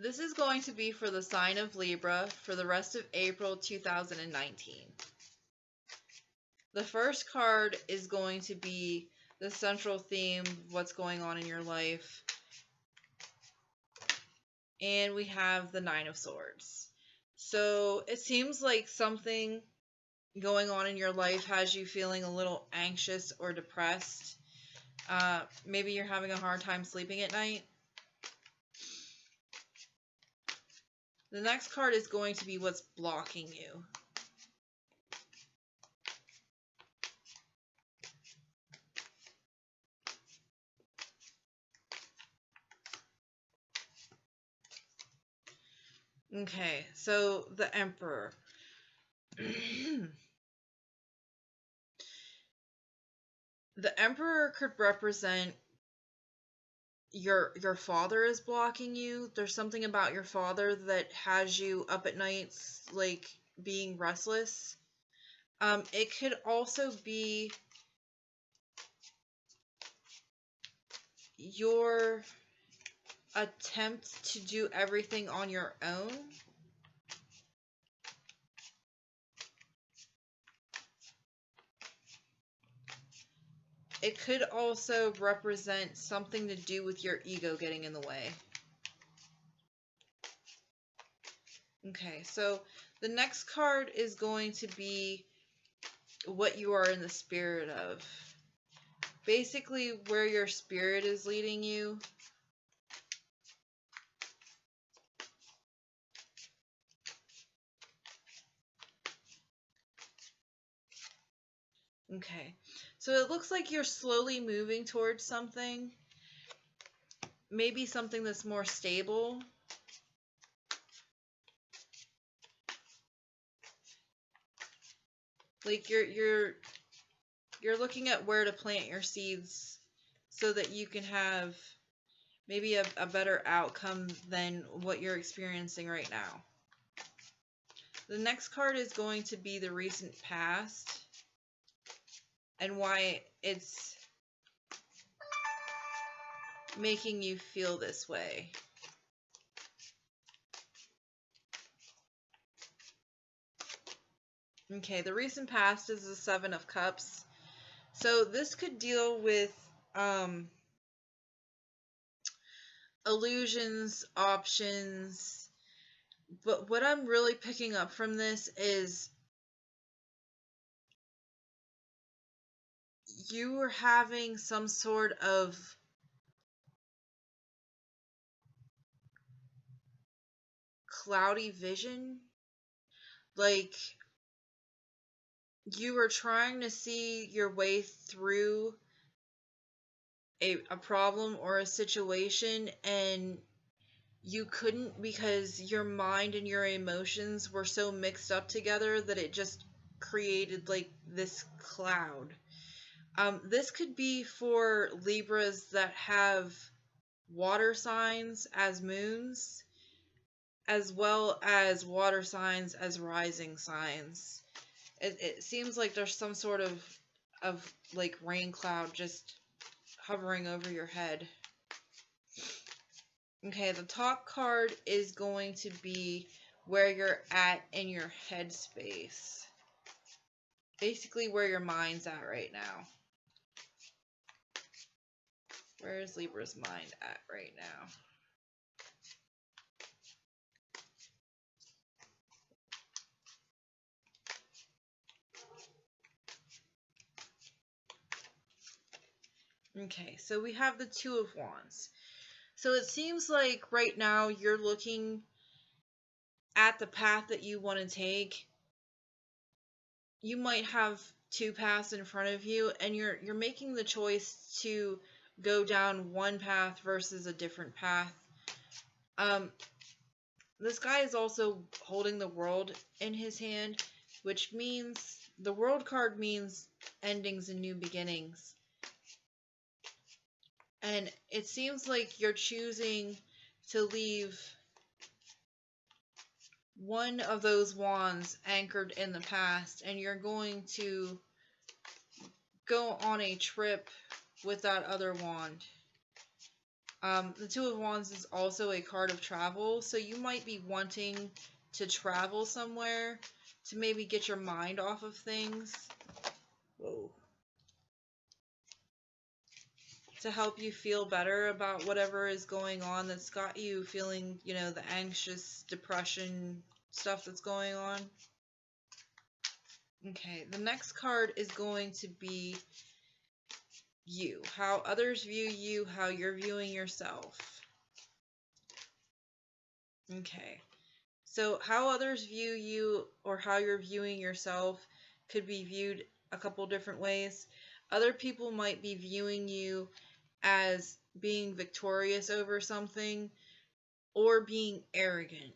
This is going to be for the sign of Libra for the rest of April 2019. The first card is going to be the central theme of what's going on in your life. And we have the Nine of Swords. So it seems like something going on in your life has you feeling a little anxious or depressed. Maybe you're having a hard time sleeping at night. The next card is going to be what's blocking you. Okay, so the Emperor. The Emperor could represent your father is blocking you. There's something about your father that has you up at nights, like being restless. It could also be your attempt to do everything on your own. It could also represent something to do with your ego getting in the way. Okay, so the next card is going to be what you are in the spirit of. Basically, where your spirit is leading you. Okay, so it looks like you're slowly moving towards something. Maybe something that's more stable. Like you're looking at where to plant your seeds so that you can have maybe a better outcome than what you're experiencing right now. The next card is going to be the recent past and why it's making you feel this way. Okay, the recent past is the Seven of Cups. So this could deal with illusions, options, but what I'm really picking up from this is you are having some sort of cloudy vision. Like you were trying to see your way through a problem or a situation and you couldn't because your mind and your emotions were so mixed up together that it just created like this cloud. This could be for Libras that have water signs as moons, as well as water signs as rising signs. It seems like there's some sort of like rain cloud just hovering over your head. Okay, the top card is going to be where you're at in your headspace. Basically where your mind's at right now. Where is Libra's mind at right now? Okay, so we have the Two of Wands. So it seems like right now you're looking at the path that you want to take. You might have two paths in front of you and you're making the choice to go down one path versus a different path. This guy is also holding the World in his hand, which means the World card means endings and new beginnings. And it seems like you're choosing to leave one of those wands anchored in the past, and you're going to go on a trip with that other wand. The Two of Wands is also a card of travel, so you might be wanting to travel somewhere to maybe get your mind off of things. Whoa. To help you feel better about whatever is going on that's got you feeling, you know, the anxious, depression stuff that's going on. Okay, the next card is going to be you. How others view you, how you're viewing yourself. Okay. So how others view you or how you're viewing yourself could be viewed a couple different ways. Other people might be viewing you as being victorious over something or being arrogant.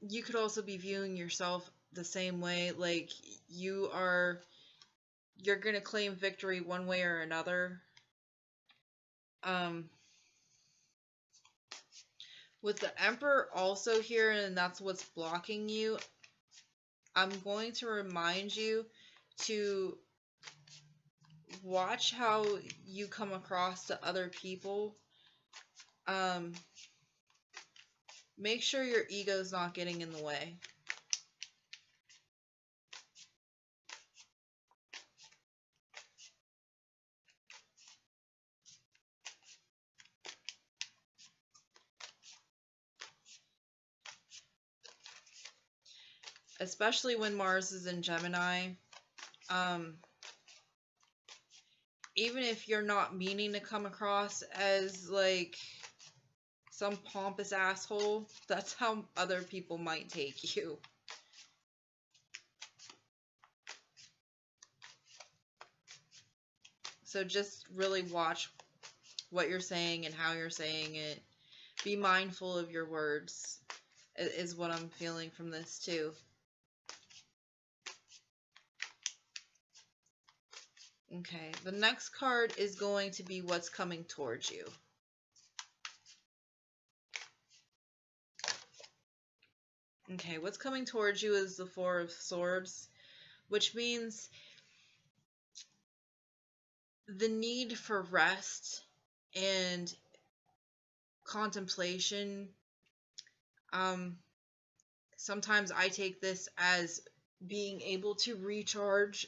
You could also be viewing yourself the same way, like you're going to claim victory one way or another. With the Emperor also here, and that's what's blocking you, I'm going to remind you to watch how you come across to other people. Make sure your ego's not getting in the way. Especially when Mars is in Gemini. Even if you're not meaning to come across as like some pompous asshole, that's how other people might take you. So just really watch what you're saying and how you're saying it. Be mindful of your words, is what I'm feeling from this too. Okay, the next card is going to be what's coming towards you. Okay, what's coming towards you is the Four of Swords, which means the need for rest and contemplation. Sometimes I take this as being able to recharge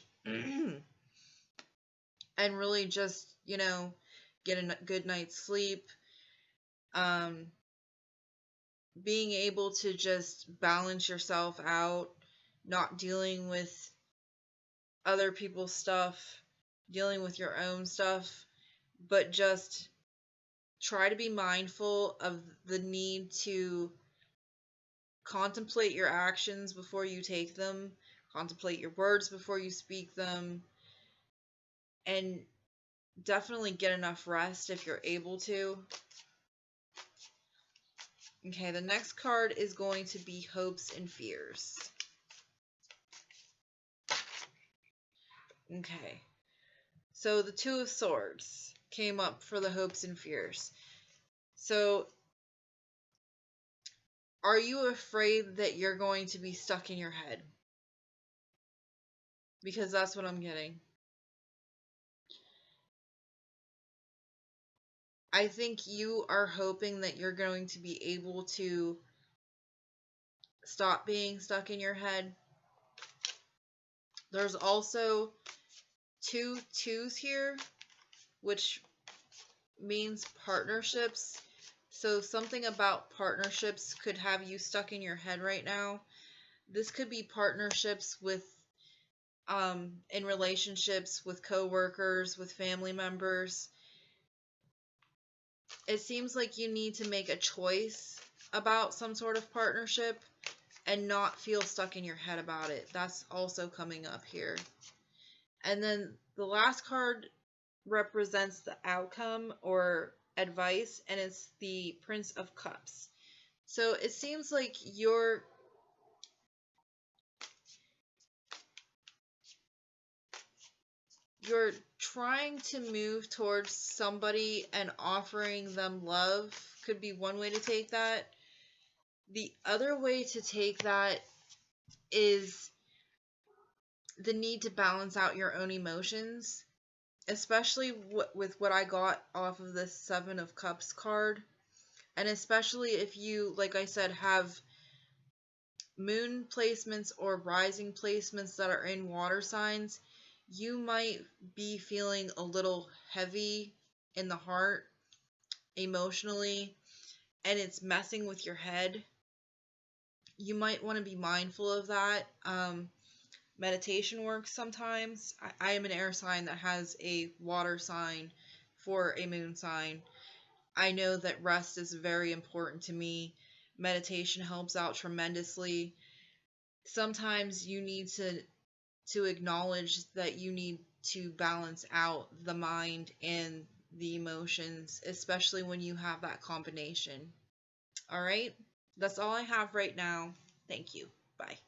and really just, you know, get a good night's sleep. Being able to just balance yourself out, not dealing with other people's stuff, dealing with your own stuff, but just try to be mindful of the need to contemplate your actions before you take them, contemplate your words before you speak them, and definitely get enough rest if you're able to. Okay, the next card is going to be Hopes and Fears. Okay, so the Two of Swords came up for the Hopes and Fears. So, are you afraid that you're going to be stuck in your head? Because that's what I'm getting. I think you are hoping that you're going to be able to stop being stuck in your head. There's also 2 twos here, which means partnerships. So something about partnerships could have you stuck in your head right now. This could be partnerships with, in relationships with coworkers, with family members. It seems like you need to make a choice about some sort of partnership and not feel stuck in your head about it. That's also coming up here. And then the last card represents the outcome or advice, and it's the Prince of Cups. So it seems like you're trying to move towards somebody and offering them love. Could be one way to take that. The other way to take that is the need to balance out your own emotions. especially with what I got off of this Seven of Cups card, and especially if you, like I said, have moon placements or rising placements that are in water signs, you might be feeling a little heavy in the heart emotionally, and it's messing with your head. You might want to be mindful of that. Meditation works sometimes. I am an air sign that has a water sign for a moon sign. I know that rest is very important to me. Meditation helps out tremendously. Sometimes you need to acknowledge that you need to balance out the mind and the emotions, especially when you have that combination. All right? That's all I have right now. Thank you. Bye.